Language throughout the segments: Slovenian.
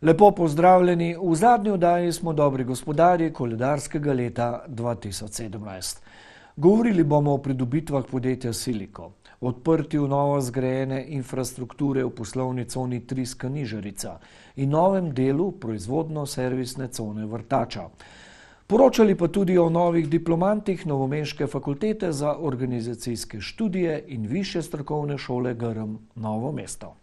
Lepo pozdravljeni, v zadnji oddaji smo dobri gospodarji koledarskega leta 2017. Govorili bomo o pridobitvah podjetja Siliko, odprtju novo zgrajene infrastrukture v poslovni coni Triska Nižarica in novem delu proizvodno-servisne cone Vrtača. Poročali pa tudi o novih diplomantih Novomeške fakultete za organizacijske študije in Višje strokovne šole Grm Novo mesto.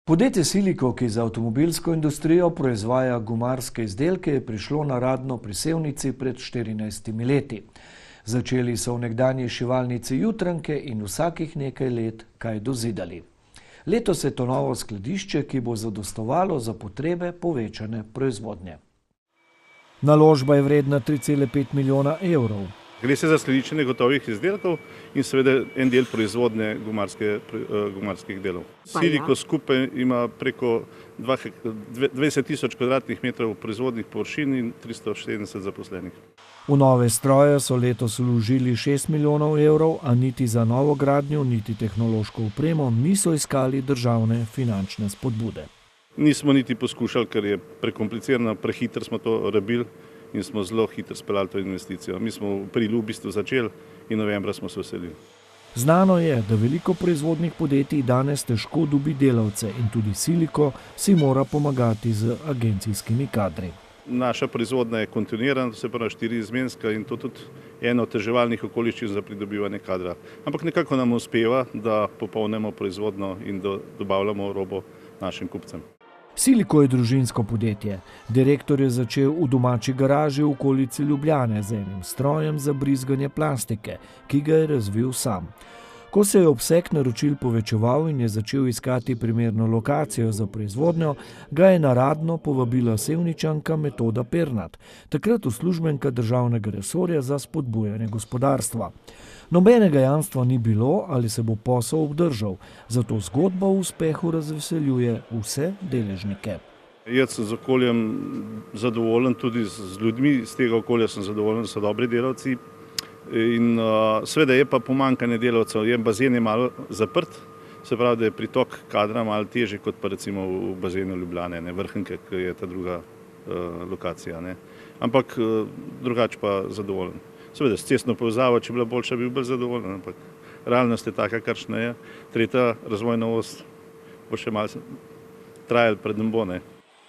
Podjetje Siliko, ki za avtomobilsko industrijo proizvaja gumarske izdelke, je prišlo na Radno pri Sevnici pred 14 leti. Začeli so v nekdanji šivalnici Jutranke in vsakih nekaj let kaj dozidali. Letos je to novo skladišče, ki bo zadostovalo za potrebe povečane proizvodnje. Naložba je vredna 3,5 milijona evrov. Gre se za skladiščenje gotovih izdelkov in seveda en del proizvodnje gumarskih delov. Siliko skupaj ima preko 20.000 kvadratnih metrov proizvodnih površin in 370 zaposlenih. V nove stroje so letos vložili 6 milijonov evrov, a niti za novogradnjo, niti tehnološko opremo niso iskali državne finančne spodbude. Nismo niti poskušali, ker je prekomplicirano, prehitro smo to rabili in smo zelo hitro speljali to investicijo. Mi smo v aprilu v bistvu začeli in novembra smo se vselili. Znano je, da veliko proizvodnih podjetij danes težko dobi delavce in tudi Siliko si mora pomagati z agencijskimi kadri. Naša proizvodnja je kontinuirana, se pravi 4-izmenska in to tudi eno od oteževalnih okoliščin za pridobivanje kadra. Ampak nekako nam uspeva, da popolnimo proizvodnjo in dobavljamo robo našim kupcem. Siliko je družinsko podjetje. Direktor je začel v domači garaži v okolici Ljubljane z enim strojem za brizganje plastike, ki ga je razvil sam. Ko se je obseg naročil povečeval in je začel iskati primerno lokacijo za proizvodnjo, ga je na Radno povabila Sevničanka Metoda Pernat, takrat uslužbenka državnega resorja za spodbujanje gospodarstva. Nobenega jamstva ni bilo, ali se bo posel obdržal, zato zgodba o uspehu razveseljuje vse deležnike. Jaz sem z okoljem zadovoljen, tudi z ljudmi iz tega okolja sem zadovoljen, da so dobri delavci. In seveda je pa pomanjkanje delavcev, bazen je malo zaprt, se pravi, da je pritok kadra malo težji kot pa recimo v bazenu Ljubljane, Vrhunke, ki je ta druga lokacija. Ampak drugače pa zadovoljen. Seveda, s cestno povezavo, če bi bila boljša, bi bil bolj zadovoljen, ampak realnost je taka, kakšna je. Tretja razvojna os bo še malo trajala pred nam bo.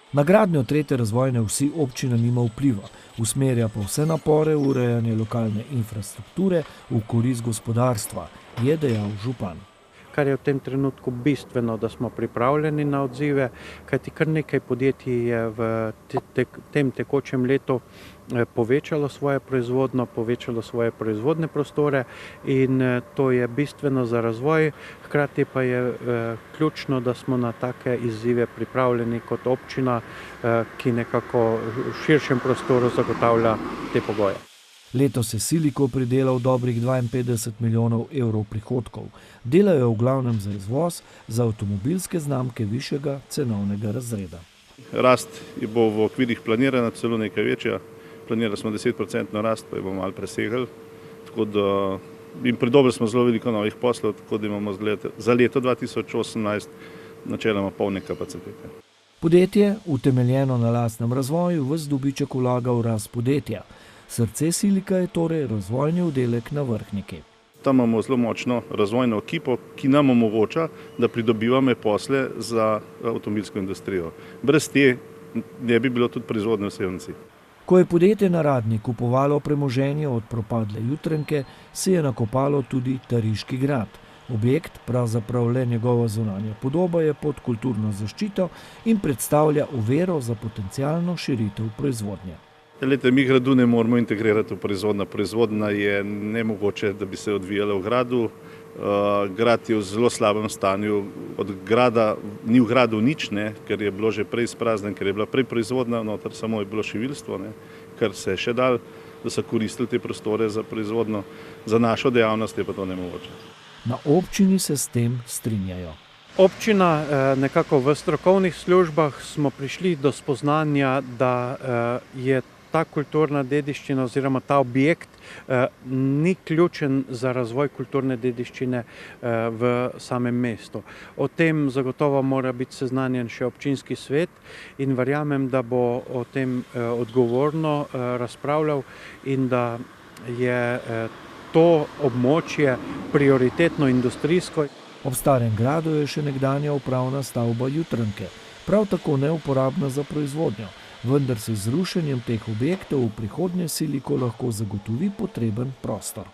Na gradnjo tretje razvojne osi občina nima vpliva, usmerja pa vse napore v urejanje lokalne infrastrukture v korist gospodarstva, je dejal župan. Kar je v tem trenutku bistveno, da smo pripravljeni na odzive, kajti kar nekaj podjetij je v tem tekočem letu povečalo svoje proizvodno, povečalo svoje proizvodne prostore in to je bistveno za razvoj. Hkrati pa je ključno, da smo na take izzive pripravljeni kot občina, ki nekako v širšem prostoru zagotavlja te pogoje. Letos je Siliko pridelal dobrih 52 milijonov evrov prihodkov. Delajo v glavnem za izvoz, za avtomobilske znamke višjega cenovnega razreda. Rast bo v okvirih planirana, celo nekaj večja. Planirali smo 10% rast, pa jo bomo malo presegli. In pridobili smo zelo veliko novih poslov, tako da imamo za leto 2018 načeloma polne kapacitete. Podjetje, utemeljeno na lastnem razvoju, ves dobiček vlaga v rast podjetja. Srce Silika je torej razvojni oddelek na Vrhniki. Tam imamo zelo močno razvojno ekipo, ki nam omogoča, da pridobivamo posle za avtomobilsko industrijo. Brez te ne bi bilo tudi proizvodnje v Sevnici. Ko je podjetje na Radni kupovalo premoženje od propadle Jutranke, se je nakopalo tudi Tariški grad. Objekt, pravzaprav le njegova zunanja podoba, je pod kulturno zaščito in predstavlja oviro za potencialno širitev proizvodnje. Mi gradu ne moramo integrirati v proizvodnjo. Proizvodnja je nemogoče, da bi se odvijala v gradu. Grad je v zelo slabem stanju. Od grada ni v gradu nič, ker je bilo že prej izpraznen, ker je bila prej proizvodnja, noter samo je bilo šivilstvo, kar se je še dal, da so koristili te prostore za proizvodnjo. Za našo dejavnost je pa to nemogoče. Na občini se s tem strinjajo. Občina, nekako v strokovnih službah smo prišli do spoznanja, da je ta kulturna dediščina oziroma ta objekt ni ključen za razvoj kulturne dediščine v samem mestu. O tem zagotovo mora biti seznanjen še občinski svet in verjamem, da bo o tem odgovorno razpravljal in da je to območje prioritetno industrijsko. Ob Starem gradu je še nekdanja upravna stavba Jutranke, prav tako neuporabna za proizvodnjo, vendar se z rušenjem teh objektov v prihodnje Siliko lahko zagotovi potreben prostor.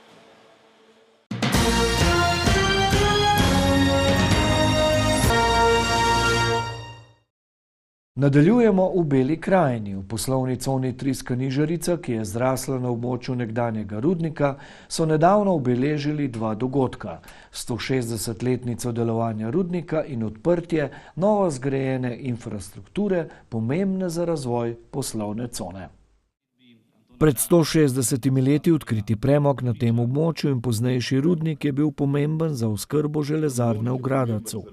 Nadaljujemo v Beli krajini. V poslovni coni Triska-Nižarica, ki je zrasla na območju nekdanjega rudnika, so nedavno obeležili dva dogodka. 160-letnico delovanja rudnika in odprtje novo zgrajene infrastrukture, pomembne za razvoj poslovne cone. Pred 160 leti odkriti premog na tem območju in poznejši rudnik je bil pomemben za oskrbo železarne v Gradcu,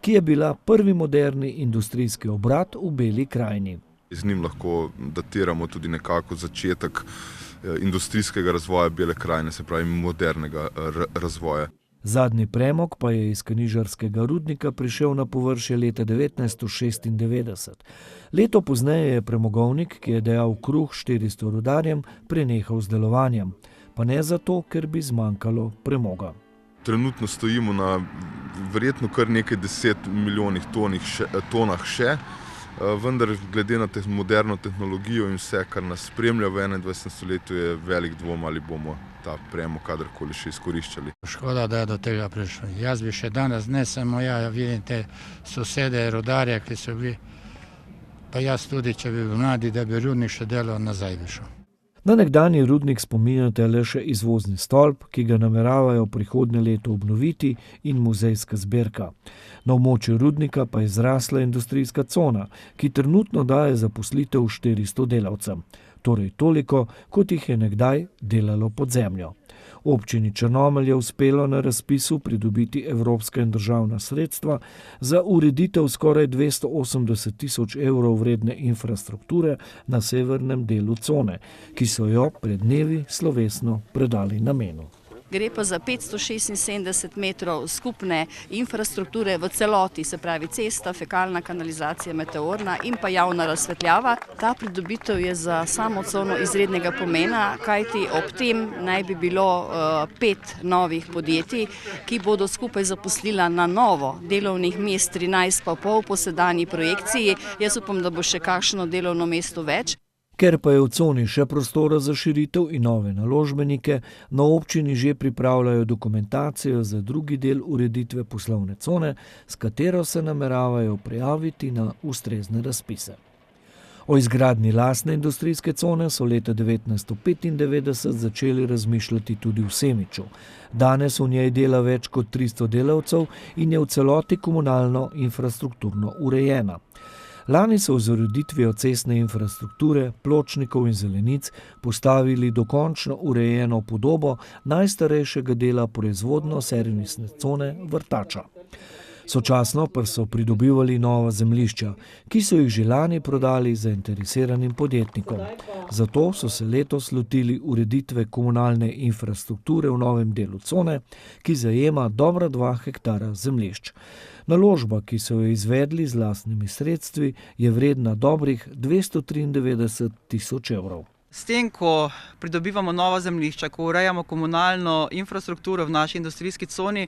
ki je bila prvi moderni industrijski obrat v Beli krajini. Z njim lahko datiramo tudi nekako začetek industrijskega razvoja Bele krajine, se pravi modernega razvoja. Zadnji premog pa je iz kanižarskega rudnika prišel na površje leta 1996. Leto pozneje je premogovnik, ki je dajal kruh 400 rudarjem, prenehal z delovanjem. Pa ne zato, ker bi zmanjkalo premoga. Trenutno stojimo na verjetno kar nekaj 10 milijonih tonah še, vendar glede na moderno tehnologijo in vse, kar nas spremlja v 21. stoletju, je velik dvom, ali bomo ta premog kadarkoli še izkoriščali. Škoda, da je do tega prišlo. Jaz bi še danes, ne samo ja, vidim te sosede, rudarje, ki so bili, pa jaz tudi, če bi bil mladi, da bi rudnik še delal, nazaj bi šel. Na nekdanji rudnik spominjate le še izvozni stolp, ki ga nameravajo prihodnje leto obnoviti, in muzejska zbirka. Na območju rudnika pa je zrasla industrijska cona, ki trenutno daje zaposlitev 400 delavcem. Torej toliko, kot jih je nekdaj delalo pod zemljo. Občini Črnomelj je uspelo na razpisu pridobiti evropska in državna sredstva za ureditev skoraj 280 tisoč evrov vredne infrastrukture na severnem delu cone, ki so jo pred dnevi slovesno predali namenu. Gre pa za 576 metrov skupne infrastrukture v celoti, se pravi cesta, fekalna kanalizacija, meteorna in pa javna razsvetljava. Ta pridobitev je za samo cono izrednega pomena, kajti ob tem naj bi bilo 5 novih podjetij, ki bodo skupaj zaposlila na novo delovnih mest 13,5 po sedanji projekciji. Jaz upam, da bo še kakšno delovno mesto več. Ker pa je v coni še prostora za širitev in nove naložbenike, na občini že pripravljajo dokumentacijo za drugi del ureditve poslovne cone, s katero se nameravajo prijaviti na ustrezne razpise. O izgradnji lastne industrijske cone so leta 1995 začeli razmišljati tudi v Semiču. Danes v njej dela več kot 300 delavcev in je v celoti komunalno infrastrukturno urejena. Lani so z ureditvijo cestne infrastrukture, pločnikov in zelenic postavili dokončno urejeno podobo najstarejšega dela proizvodno-servisne cone Vrtača. Sočasno pa so pridobivali nova zemljišča, ki so jih že lani prodali zainteresiranim podjetnikom. Zato so se letos lotili ureditve komunalne infrastrukture v novem delu cone, ki zajema dobra 2 hektara zemljišč. Naložba, ki so jo izvedli z lastnimi sredstvi, je vredna dobrih 293 tisoč evrov. S tem, ko pridobivamo nova zemljišča, ko urejamo komunalno infrastrukturo v naši industrijski coni,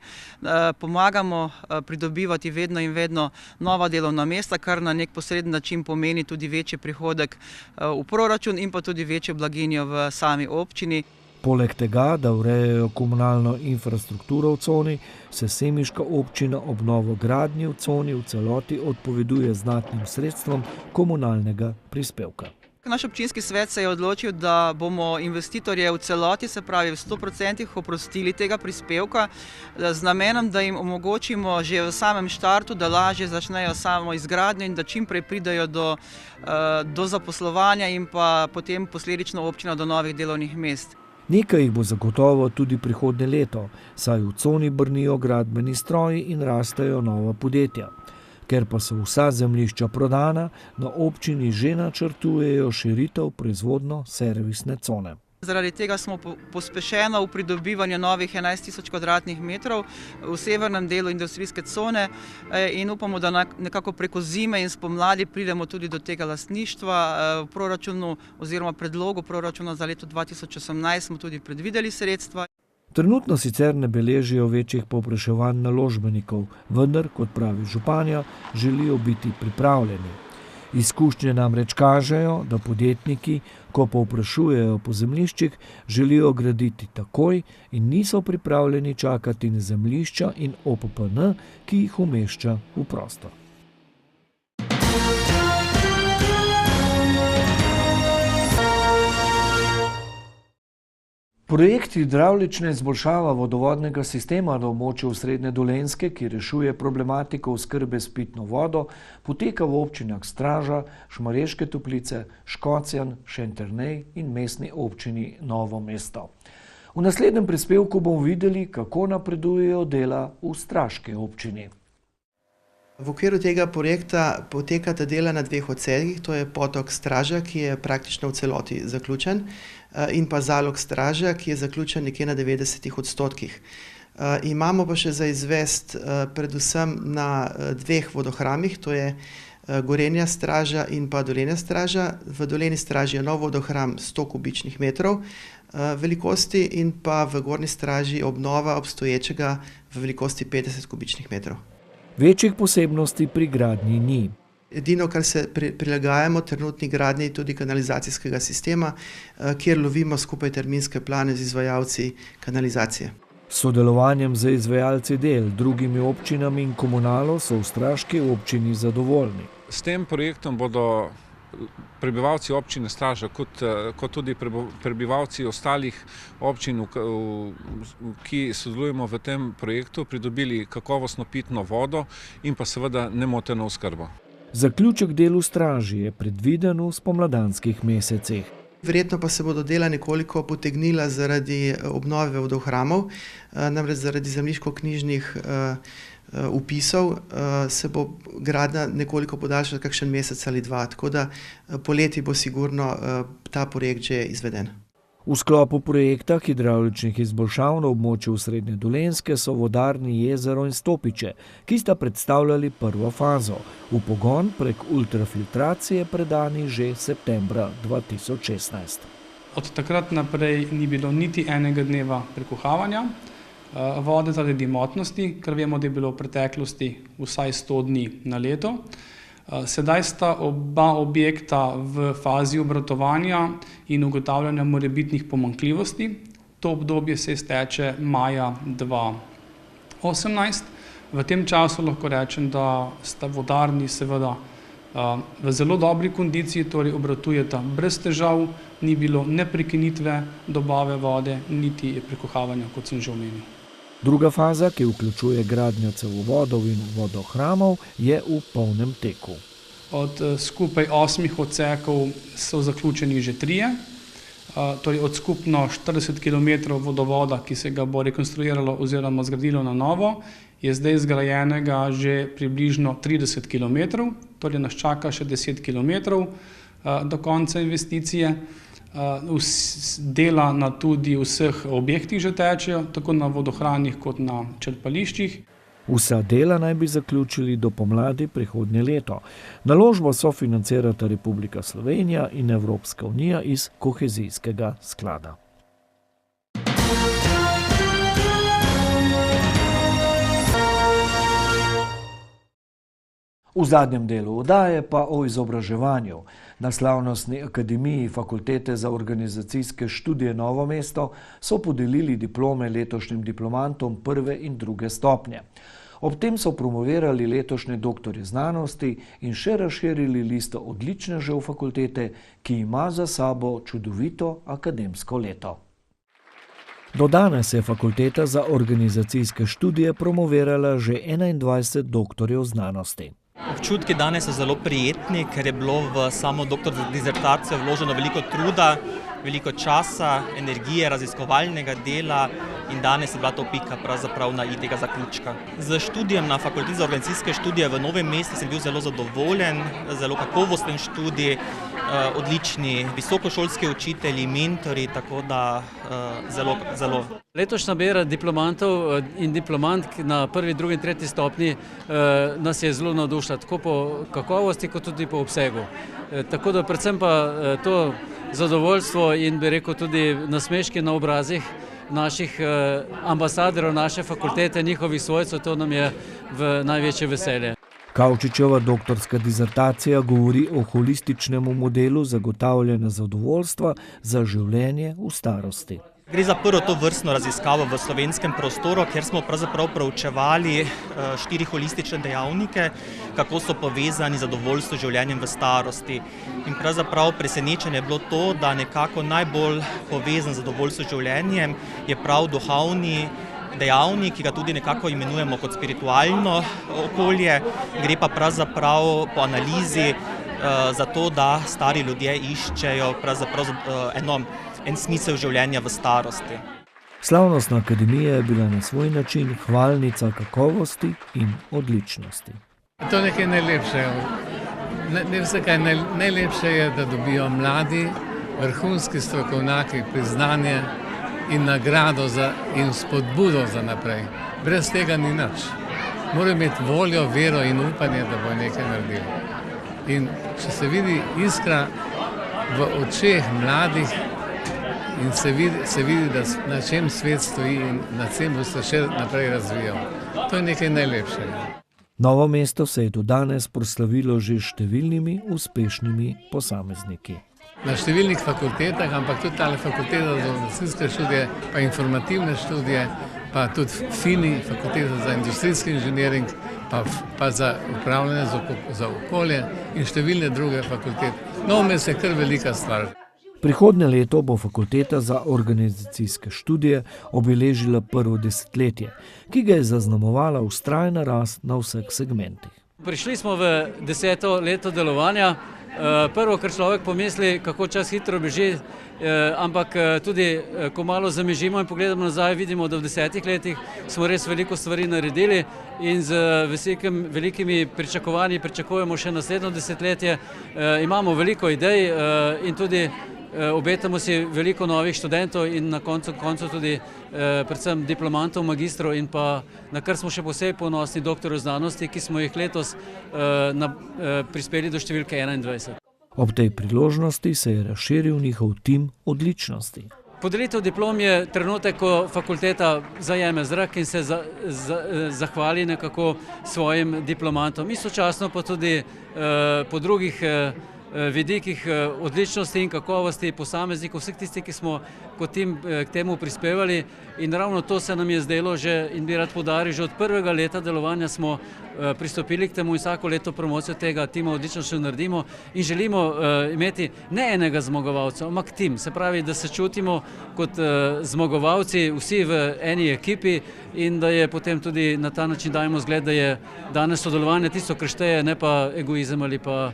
pomagamo pridobivati vedno in vedno nova delovna mesta, kar na nek posreden način pomeni tudi večji prihodek v proračun in pa tudi večjo blaginjo v sami občini. Poleg tega, da urejajo komunalno infrastrukturo v coni, se semiška občina ob novogradnji v coni v celoti odpoveduje znatnim sredstvom komunalnega prispevka. Naš občinski svet se je odločil, da bomo investitorje v celoti, se pravi v 100% oprostili tega prispevka, z namenom, da jim omogočimo že v samem štartu, da lažje začnejo samo izgradnjo in da čim prej pridejo do zaposlovanja in pa potem posledično občina do novih delovnih mest. Nekaj jih bo zagotovo tudi prihodnje leto, saj v coni brnijo gradbeni stroji in rastejo nova podjetja. Ker pa so vsa zemljišča prodana, na občini že načrtujejo širitev proizvodno-servisne cone. Zaradi tega smo pospešeno v pridobivanju novih 11.000 kvadratnih metrov v severnem delu industrijske cone in upamo, da nekako preko zime in spomladi pridemo tudi do tega lastništva. V proračunu oziroma predlogu proračuna za leto 2018 smo tudi predvideli sredstva. Trenutno sicer ne beležijo večjih povpraševanj naložbenikov, vendar, kot pravi županja, želijo biti pripravljeni. Izkušnje namreč kažejo, da podjetniki, ko povprašujejo po zemljiščih, želijo graditi takoj in niso pripravljeni čakati na zemljišča in OPPN, ki jih umešča v prostor. Projekt hidravlične izboljšava vodovodnega sistema na območju Osrednje Dolenjske, ki rešuje problematiko oskrbe s pitno vodo, poteka v občinah Straža, Šmarješke Toplice, Škocjan, Šentjernej in mestni občini Novo mesto. V naslednjem prispevku bomo videli, kako napredujejo dela v straški občini. V okviru tega projekta potekata dela na dveh odsekih, to je potok Straža, ki je praktično v celoti zaključen, in pa zalog Straža, ki je zaključen nekje na 90%. Imamo pa še za izvest predvsem na dveh vodohramih, to je Gorenja Straža in pa Dolenja Straža. V Dolenji Straži je nov vodohram 100 kubičnih metrov velikosti in pa v Gornji Straži obnova obstoječega v velikosti 50 kubičnih metrov. Večjih posebnosti pri gradnji ni. Edino, kar se prilagajamo trenutni gradnji, tudi kanalizacijskega sistema, kjer lovimo skupaj terminske plane z izvajalci kanalizacije. S sodelovanjem z izvajalci del, drugimi občinami in komunalo so v straški občini zadovoljni. S tem projektom bodo prebivalci občine Straža, kot tudi prebivalci ostalih občin, ki sodelujemo v tem projektu, pridobili kakovostno pitno vodo in pa seveda nemoteno oskrbo. Zaključek del v Straži je predviden v spomladanskih mesecih. Verjetno pa se bodo dela nekoliko potegnila zaradi obnove vodohramov, namreč zaradi zemljiško-knjižnih vpisov se bo gradnja nekoliko podaljšala kakšen mesec ali dva, tako da poleti bo sigurno ta projekt že izveden. V sklopu projekta hidravličnih izboljšav na območju Srednje Dolenjske so vodarni Jezero in Stopiče, ki sta predstavljali prvo fazo. V pogon prek ultrafiltracije predani že septembra 2016. Od takrat naprej ni bilo niti enega dneva prekuhavanja vode zaradi motnosti, ker vemo, da je bilo v preteklosti vsaj 100 dni na leto. Sedaj sta oba objekta v fazi obratovanja in ugotavljanja morebitnih pomanjkljivosti. To obdobje se izteče maja 2018. V tem času lahko rečem, da sta vodarni seveda v zelo dobri kondiciji, torej obratujeta brez težav, ni bilo ne prekinitve dobave vode, niti prekuhavanja, kot sem že omenil. Druga faza, ki vključuje gradnjo cevovodov in vodohramov, je v polnem teku. Od skupaj 8 odsekov so zaključeni že 3, torej od skupno 40 km vodovoda, ki se ga bo rekonstruiralo oziroma zgradilo na novo, je zdaj zgrajenega že približno 30 km, torej nas čaka še 10 km do konca investicije. Dela na tudi vseh objektih že tečejo, tako na vodohranih kot na črpališčih. Vsa dela naj bi zaključili do pomladi prihodnje leto. Naložbo sofinancirata Republika Slovenija in Evropska unija iz kohezijskega sklada. V zadnjem delu oddaje pa o izobraževanju. Na slavnostni akademiji Fakultete za organizacijske študije Novo mesto so podelili diplome letošnjim diplomantom 1. in 2. stopnje. Ob tem so promovirali letošnje doktorje znanosti in še razširili listo odličnežev fakultete, ki ima za sabo čudovito akademsko leto. Do danes je Fakulteta za organizacijske študije promovirala že 21 doktorjev znanosti. Občutki danes so zelo prijetni, ker je bilo v samo doktorsko disertacijo vloženo veliko truda, veliko časa, energije, raziskovalnega dela in danes je bila to pika pravzaprav na i tega zaključka. Z študijem na Fakulteti za organizacijske študije v Novem mestu sem bil zelo zadovoljen, zelo kakovosten študij, odlični visokošolski učitelji, mentori, tako da zelo. Letošnja bera diplomantov in diplomantk na prvi, drugi in tretji stopnji nas je zelo navdušila, tako po kakovosti, kot tudi po obsegu. Tako da predvsem pa to zadovoljstvo in bi rekel tudi nasmeški na obrazih naših ambasadorov, naše fakultete, njihovih svojcev, to nam je v največje veselje. Kavčičeva doktorska disertacija govori o holističnem modelu zagotavljanja zadovoljstva za življenje v starosti. Gre za prvo to vrstno raziskavo v slovenskem prostoru, kjer smo pravzaprav proučevali 4 holistične dejavnike, kako so povezani zadovoljstvo z življenjem v starosti. In pravzaprav presenečenje je bilo to, da nekako najbolj povezan zadovoljstvo z življenjem je prav duhovni dejavnik, ki ga tudi nekako imenujemo kot spiritualno okolje. Gre pa pravzaprav po analizi za to, da stari ljudje iščejo pravzaprav en smisel življenja v starosti. Slavnostna akademija je bila na svoj način hvalnica kakovosti in odličnosti. To je nekaj najlepšega. Najlepše je, da dobijo mladi, vrhunski strokovnjaki priznanje in nagrado in spodbudo za naprej. Brez tega ni nič. Morajo imeti voljo, vero in upanje, da bo nekaj naredili. In če se vidi iskra v očeh mladih, in se vidi, da na čem svet stoji in na čem bo se še naprej razvijal. To je nekaj najlepšega. Novo mesto se je do danes proslavilo že številnimi uspešnimi posamezniki. Na številnih fakultetah, ampak tudi tale fakulteta za organizacijske študije, pa informativne študije, pa tudi FINI, fakulteta za industrijski inženiring, pa za upravljanje za okolje in številne druge fakultete. Novo mesto je kar velika stvar. Prihodnje leto bo Fakulteta za organizacijske študije obeležila prvo desetletje, ki ga je zaznamovala vztrajna rast na vseh segmentih. Prišli smo v 10. leto delovanja. Prvo, kar človek pomisli, kako čas hitro beži, ampak tudi, ko malo zamižimo in pogledamo nazaj, vidimo, da v 10 letih smo res veliko stvari naredili in z velikimi pričakovanji pričakujemo še naslednjo desetletje. Imamo veliko idej in tudi obetamo si veliko novih študentov in na koncu tudi predvsem diplomantov, magistrov in pa na kar smo še posebej ponosni doktorjev znanosti, ki smo jih letos prispeli do številke 21. Ob tej priložnosti se je razširil njihov tim odličnosti. Podelitev diplom je trenutek, ko fakulteta zajeme zrak in se zahvali nekako svojim diplomantom. Istočasno pa tudi po drugih vidikih odličnosti in kakovosti posameznikov, vseh tistih, ki smo kot tim k temu prispevali in ravno to se nam je zdelo že in bi rad poudaril, že od prvega leta delovanja smo pristopili k temu in vsako leto promocijo tega tima odličnosti naredimo in želimo imeti ne enega zmagovalca, ampak tim, se pravi, da se čutimo kot zmagovalci vsi v eni ekipi in da je potem tudi na ta način dajemo zgled, da je danes sodelovanje tisto, kar šteje, ne pa egoizem ali pa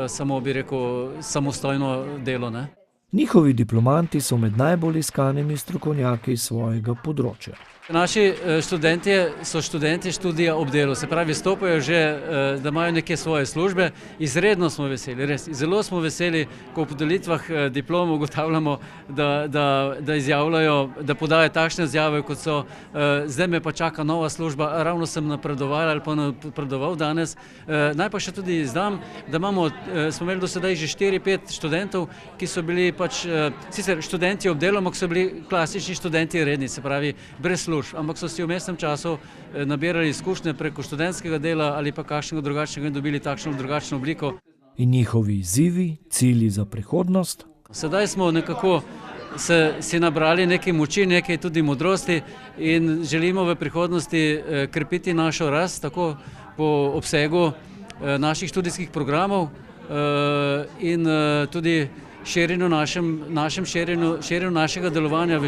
samo bi rekel samostojno delo. Ne? Njihovi diplomanti so med najbolj iskanimi strokovnjaki svojega področja. Naši študentje so študenti študija ob delu, se pravi, stopajo že, da imajo neke svoje službe. Izredno smo veseli, res, zelo smo veseli, ko v podelitvah diplom ugotavljamo, da izjavljajo, da podajo takšne izjave, kot so zdaj me pa čaka nova služba, ravno sem napredoval ali pa napredoval danes. Naj pa še tudi izdam, da smo imeli do sedaj že 4-5 študentov, ki so bili pač sicer študenti ob delu, ampak so bili klasični študenti redni, se pravi, brez služb. Ampak so si v mestnem času nabirali izkušnje preko študentskega dela ali pa kakšnega drugačnega in dobili takšno drugačno obliko. In njihovi izzivi, cilji za prihodnost? Sedaj smo nekako si nabrali nekaj moči, nekaj tudi modrosti in želimo v prihodnosti krepiti našo rast, tako po obsegu naših študijskih programov in tudi širjenju našega delovanja v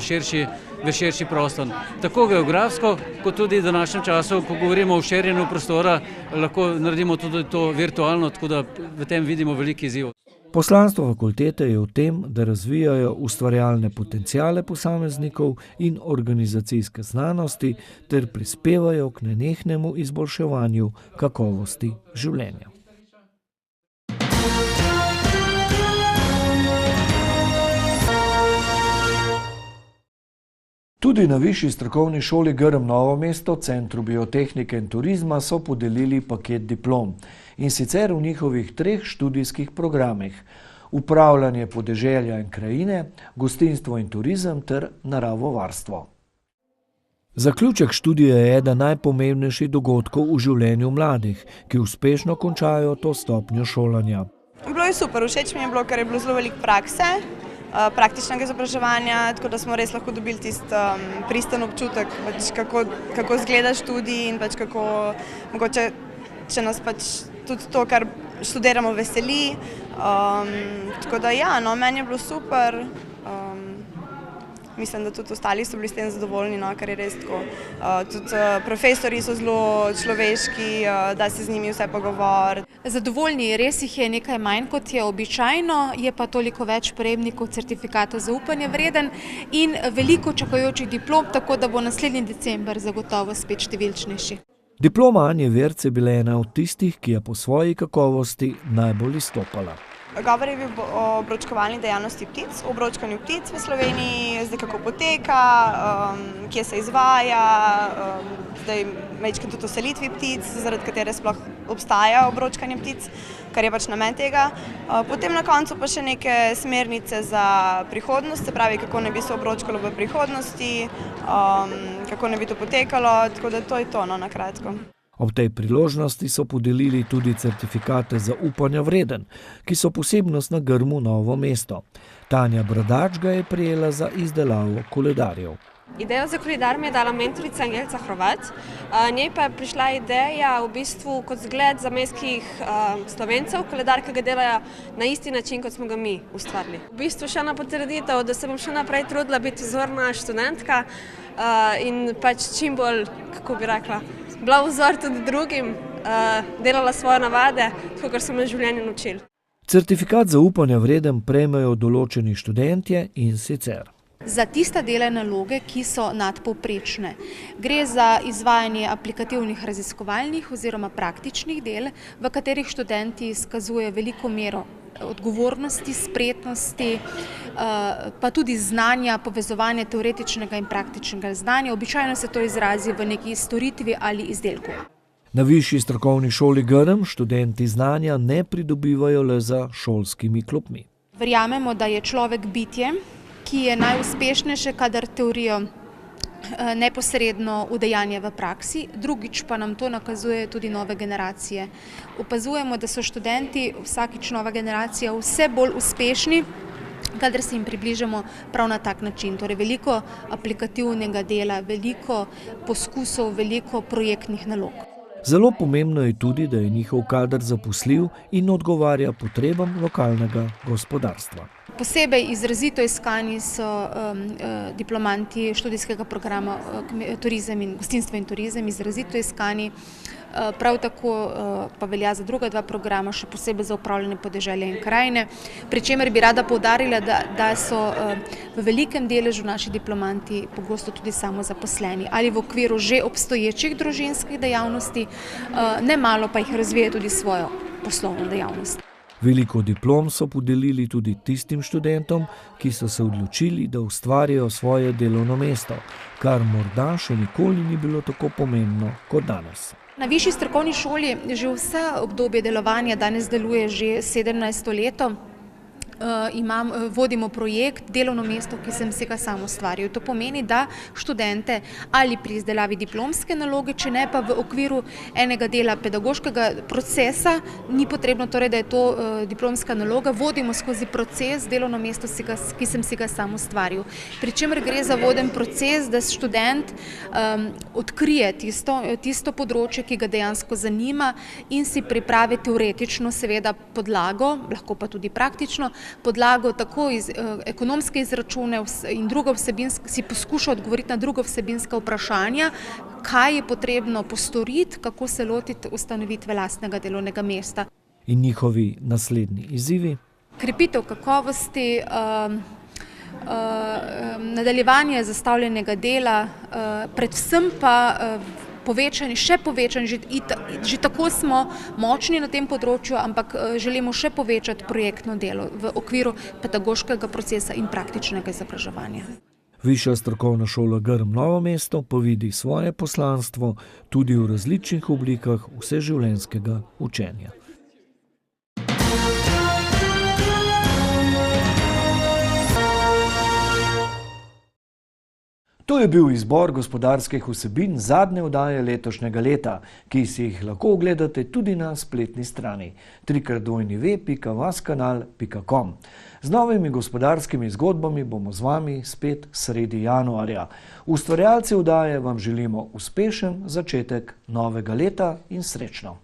širši prostor. Tako geografsko, kot tudi v današnjem času, ko govorimo o širjenju prostora, lahko naredimo tudi to virtualno, tako da v tem vidimo veliki izziv. Poslanstvo fakultete je v tem, da razvijajo ustvarjalne potenciale posameznikov in organizacijske znanosti ter prispevajo k nenehnemu izboljševanju kakovosti življenja. Tudi na Višji strokovni šoli Grm Novo mesto, Centru biotehnike in turizma, so podelili paket diplom, in sicer v njihovih 3 študijskih programih: upravljanje podeželja in krajine, gostinstvo in turizem ter naravovarstvo. Zaključek študija je eden najpomembnejših dogodkov v življenju mladih, ki uspešno končajo to stopnjo šolanja. Bilo je super, všeč mi je bilo, ker je bilo zelo veliko prakse, praktičnega izobraževanja, tako da smo res lahko dobili tisti pristen občutek, kako izgleda študij in kako mogoče, če nas tudi to, kar študiramo, veseli. Tako da ja, meni je bilo super. Mislim, da tudi ostali so bili s tem zadovoljni, kar je res tako. Tudi profesori so zelo človeški, da se z njimi vse pogovori. Zadovoljni, res jih je nekaj manj, kot je običajno, je pa toliko več prejemnikov certifikata zaupanja vreden in veliko čakajočih diplom, tako da bo naslednji december zagotovo spet številčnejši. Diploma Anje Verc je bila ena od tistih, ki je po svoji kakovosti najbolj izstopala. Govor je bil o obročkovalni dejavnosti ptic, o obročkanju ptic v Sloveniji, zdaj kako poteka, kje se izvaja, zdaj majčkeno tudi o selitvi ptic, zaradi katere sploh obstaja obročkanje ptic, kar je namen tega. Potem na koncu pa še neke smernice za prihodnost, se pravi, kako ne bi se obročkalo v prihodnosti, kako ne bi to potekalo, tako da to je to, na kratko. Ob tej priložnosti so podelili tudi certifikate zaupanja vreden, ki so posebnost na Grmu Novo mesto. Tanja Bradač ga je prejela za izdelavo koledarjev. Idejo za koledar mi je dala mentorica Angelca Hrovat. Njej pa je prišla ideja v bistvu kot zgled zamejskih Slovencev, koledar, ki ga delajo na isti način, kot smo ga mi ustvarili. V bistvu še ena potrditev, da se bom še naprej trudila biti vzorna študentka in čim bolj, kako bi rekla, bila vzor tudi drugim, delala svoje navade, tako kar so me v življenju naučili. Certifikat zaupanja vreden prejmejo določeni študentje in sicer za tiste dele naloge, ki so nadpovprečne. Gre za izvajanje aplikativnih raziskovalnih oziroma praktičnih del, v katerih študenti izkazujejo veliko mero odgovornosti, spretnosti, pa tudi znanja, povezovanja teoretičnega in praktičnega znanja. Običajno se to izrazi v neki storitvi ali izdelku. Na Višji strokovni šoli Grm študenti znanja ne pridobivajo le za šolskimi klopmi. Verjamemo, da je človek bitje, ki je najuspešnejše, kadar teorijo neposredno udejanja v praksi, drugič pa nam to nakazuje tudi nove generacije. Opazujemo, da so študenti, vsakič nova generacija, vse bolj uspešni, kadar se jim približamo prav na tak način. Torej veliko aplikativnega dela, veliko poskusov, veliko projektnih nalog. Zelo pomembno je tudi, da je njihov kader zaposljiv in odgovarja potrebam lokalnega gospodarstva. Posebej izrazito iskani so diplomanti študijskega programa turizem in gostinstvo in turizem, izrazito iskani. Prav tako pa velja za druga 2 programa, še posebej za upravljanje podeželja in krajine, pri čemer bi rada poudarila, da so v velikem deležu naši diplomanti pogosto tudi samozaposleni ali v okviru že obstoječih družinskih dejavnosti, nemalo pa jih razvije tudi svojo poslovno dejavnost. Veliko diplom so podelili tudi tistim študentom, ki so se odločili, da ustvarijo svoje delovno mesto, kar morda še nikoli ni bilo tako pomembno kot danes. Na Višji strokovni šoli že vse obdobje delovanja, danes deluje že 17. leto, vodimo projekt Delovno mesto, ki sem si ga sam ustvaril. To pomeni, da študente ali pri izdelavi diplomske naloge, če ne pa v okviru enega dela pedagoškega procesa, ni potrebno torej, da je to diplomska naloga, vodimo skozi proces delovno mesto, ki sem si ga sam ustvaril. Pri čemer gre za voden proces, da študent odkrije tisto področje, ki ga dejansko zanima in si pripravi teoretično seveda podlago, lahko pa tudi praktično, podlago tako ekonomske izračune in si poskuša odgovoriti na druga vsebinska vprašanja, kaj je potrebno postoriti, kako se lotiti ustanovitve lastnega delovnega mesta. In njihovi naslednji izzivi? Krepitev kakovosti, nadaljevanje zastavljenega dela, predvsem pa še povečanje, že tako smo močni na tem področju, ampak želimo še povečati projektno delo v okviru pedagoškega procesa in praktičnega izobraževanja. Višja strokovna šola Grm Novo mesto pa vidi svoje poslanstvo tudi v različnih oblikah vseživljenjskega učenja. To je bil izbor gospodarskih vsebin zadnje oddaje letošnjega leta, ki si jih lahko ogledate tudi na spletni strani www.vaskanal.com. Z novimi gospodarskimi zgodbami bomo z vami spet sredi januarja. Ustvarjalci oddaje vam želimo uspešen začetek novega leta in srečno.